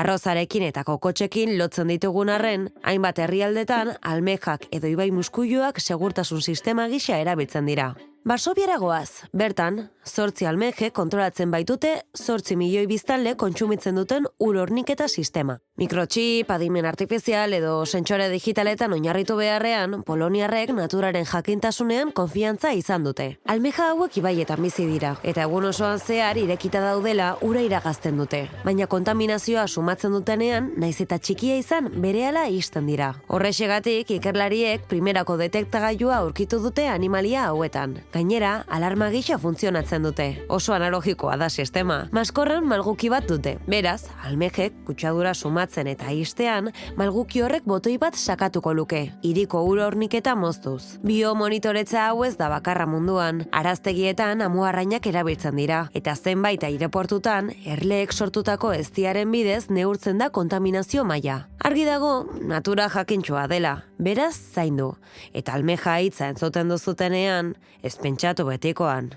Arrozarekin eta kokotxekin lotzen ditugun arren, hainbat herrialdetan almejak edo ibai muskuiluak segurtasun sistema gisa erabiltzen dira. Varsoviara goaz, bertan, 8 almeje kontrolatzen baitute 8 milioi biztanle kontsumitzen duten ur horniketa sistema. Mikrochip, adimen artifizial edo sentsore digitaletan oinarritu beharrean, poloniarrek naturaren jakintasunean konfiantza izan dute. Almeja hauek ibaietan bizi dira, eta egun osoan zehar irekita daudela ura iragazten dute. Baina kontaminazioa sumatzen dutenean, naiz eta txikia izan, berehala ixten dira. Horrexegatik, ikerlariek primerako detektagailua aurkitu dute animalia hauetan. Gainera, alarma gisa funtzionatzen dute. Oso analogikoa da sistema. Maskorran malguki bat dute. Beraz, almejek kutsadura sumatzen eta ixtean, malguki horrek botoi bat sakatuko luke. Hiriko ur horniketa moztuz. Biomonitoretza hau ez da bakarra munduan. Araztegietan amuarrainak erabiltzen dira. Eta zenbait aireportutan, erleek sortutako eztiaren bidez neurtzen da kontaminazio maila. Argi dago, natura jakintsua dela. Beraz, zaindu. Eta almeja hitza entzuten duzutenean, ez pentsatu betikoan.